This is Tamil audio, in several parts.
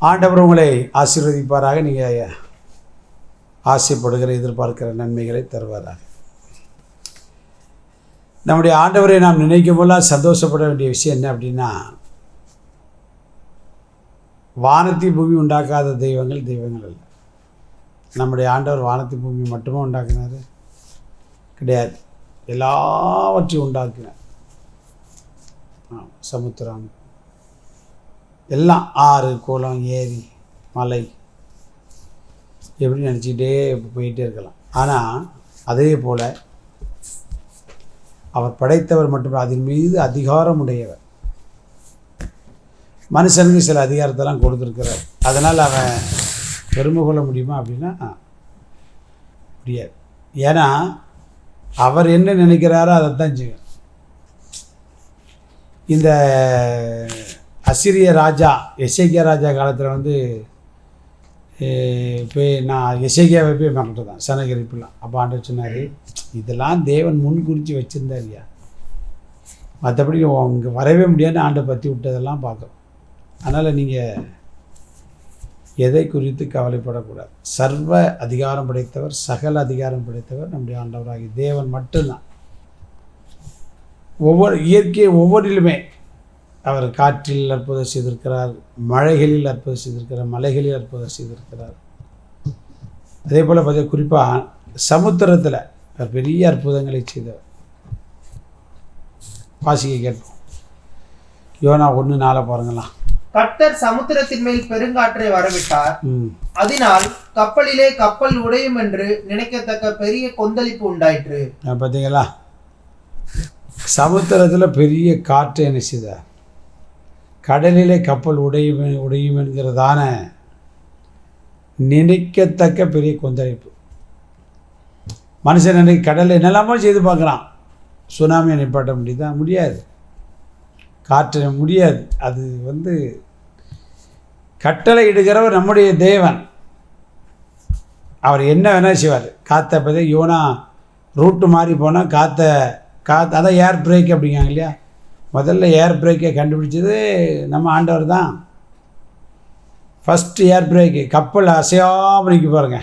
ஆண்டவர் உங்களை ஆசீர்வதிப்பாராக. நீங்கள் ஆசைப்படுகிற எதிர்பார்க்கிற நன்மைகளை தருவாராக. நம்முடைய ஆண்டவரை நாம் நினைக்கும் போதெல்லாம் சந்தோஷப்பட வேண்டிய விஷயம் என்ன அப்படின்னா, வானத்தி பூமி உண்டாக்காத தெய்வங்கள் தெய்வங்கள் அல்ல. நம்முடைய ஆண்டவர் வானத்தி பூமி மட்டுமே உண்டாக்குனார் கிடையாது, எல்லாவற்றையும் உண்டாக்கினார். சமுத்திரம் எல்லாம், ஆறு குளம் ஏரி மலை எப்படி நினச்சிக்கிட்டே போயிட்டே இருக்கலாம். ஆனால் அதே போல் அவர் படைத்தவர் மட்டும் அதன் மீது அதிகாரம் உடையவர். மனுஷனுக்கு சில அதிகாரத்தெல்லாம் கொடுத்துருக்கிறார். அதனால் அவன் பெருமை கொள்ள முடியுமா அப்படின்னா முடியாது. ஏன்னா அவர் என்ன நினைக்கிறாரோ அதைத்தான் செய்யும். இந்த அசிரிய ராஜா எசேக்கியா ராஜா காலத்தில் போய் நான் எசேக்கியாவை போய் மறந்து தான் சனகரிப்புலாம். அப்போ ஆண்டவர் சொன்னார், இதெல்லாம் தேவன் முன்குறித்து வச்சுருந்தாரியா, மற்றபடி இங்கே வரவே முடியாதுன்னு ஆண்டை பற்றி விட்டதெல்லாம் பார்க்குறோம். அதனால் நீங்கள் எதை குறித்து கவலைப்படக்கூடாது. சர்வ அதிகாரம் படைத்தவர், சகல அதிகாரம் படைத்தவர் நம்முடைய ஆண்டவராகி தேவன் மட்டும்தான். ஒவ்வொரு இயற்கையை ஒவ்வொன்றிலுமே அவர் காற்றில் அற்புதம் செய்திருக்கிறார், மழைகளில் அற்புதம் செய்திருக்கிறார், மலைகளில் அற்புதம் செய்திருக்கிறார். அதே போல் பார்த்தீங்கன்னா குறிப்பாக சமுத்திரத்தில் அவர் பெரிய அற்புதங்களை செய்தவர். வாசிக்க கேட்போம். யோனா 1:4 பாருங்களாம். கர்த்தர் சமுத்திரத்தின் மேல் பெருங்காற்றை வரவிட்டார், அதனால் கப்பலிலே கப்பல் உடையும் என்று நினைக்கத்தக்க பெரிய கொந்தளிப்பு உண்டாயிற்று. பார்த்தீங்களா, சமுத்திரத்தில் பெரிய காற்றை என்ன செய்தார், கடலிலே கப்பல் உடையும் என்கிறதான நினைக்கத்தக்க பெரிய கொந்தளிப்பு. மனுஷன் நினைக்க கடலில் என்னெல்லாமோ செய்து பார்க்குறான், சுனாமியை நிப்பாட்ட முடியுதா? முடியாது. காற்று முடியாது. அது கட்டளை இடுகிறவர் நம்முடைய தேவன். அவர் என்ன வேணால் செய்வார். காற்றை பற்றி யோனா ரூட்டு மாறி போனால் காற்று அதான் ஏர் பிரேக் அப்படிங்காங்க இல்லையா. முதல்ல ஏர் பிரேக்கை கண்டுபிடிச்சது நம்ம ஆண்டவர் தான். First air brake. கப்பல் அசையாமல் நிற்க பாருங்க.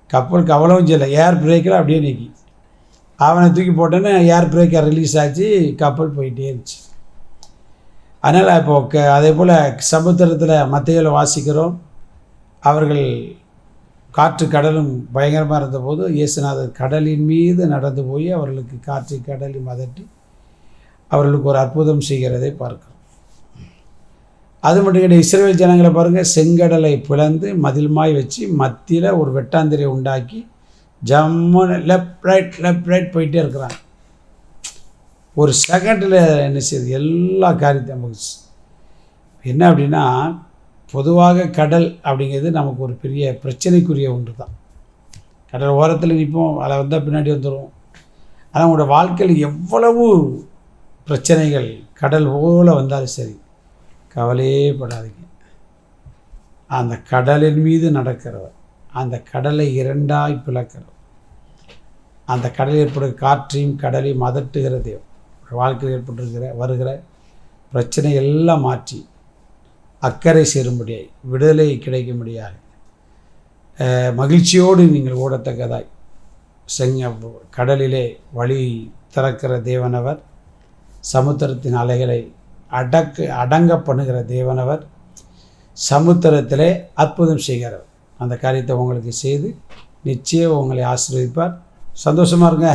கப்பலுக்கு அவ்வளவும் செய்யலை, ஏர் பிரேக்கில் அப்படியே நிற்கி. அவனை தூக்கி போட்டோன்னு ஏர் பிரேக்கை ரிலீஸ் ஆச்சு, கப்பல் போயிட்டே இருந்துச்சு. அதனால் இப்போது அதே போல் சமுத்திரத்தில் மத்தியில் வாசிக்கிறோம். அவர்கள் காற்று கடலும் பயங்கரமாக இருந்தபோது இயேசுநாதர் கடலின் மீது நடந்து போய் அவர்களுக்கு காற்று கடலில் மதட்டி அவர்களுக்கு ஒரு அற்புதம் செய்கிறதை பார்க்கிறோம். அது மட்டும் கிடையாது, இஸ்ரவேல் ஜனங்களை பாருங்கள், செங்கடலை பிளந்து மதில்மாய் வச்சு மத்தியில் ஒரு வெட்டாந்திரையை உண்டாக்கி ஜம்முன்னு லெஃப்ட் ரைட் போயிட்டே இருக்கிறாங்க. ஒரு செகண்டில் என்ன செய்யுது, எல்லா காரியத்தையும் நமக்கு என்ன அப்படின்னா, பொதுவாக கடல் அப்படிங்கிறது நமக்கு ஒரு பெரிய பிரச்சனைக்குரிய ஒன்று தான். கடல் ஓரத்தில் நிற்போம், அதை வந்தால் பின்னாடி வந்துடும். ஆனால் உங்களோட வாழ்க்கையில் எவ்வளவு பிரச்சனைகள் கடல் போல் வந்தாலும் சரி, கவலையே படாதீங்க. அந்த கடலின் மீது நடக்கிறவர், அந்த கடலை இரண்டாய் பிளக்கிறவர், அந்த கடலில் ஏற்படுகிற காற்றையும் கடலையும் மதட்டுகிற தேவன் வாழ்க்கையில் வருகிற பிரச்சனை எல்லாம் மாற்றி அக்கறை சேரும்படியாய், விடுதலை கிடைக்கும்படியாக, மகிழ்ச்சியோடு நீங்கள் ஓடத்தக்கதாய் கடலிலே வழி திறக்கிற தேவனவர், சமுத்திரத்தின் அலைகளை அடங்க பண்ணுகிற தேவனவர், சமுத்திரத்திலே அற்புதம் செய்கிறவர். அந்த காரியத்தை உங்களுக்கு செய்து நிச்சயம் உங்களை ஆசீர்வதிப்பார். சந்தோஷமாக இருங்க.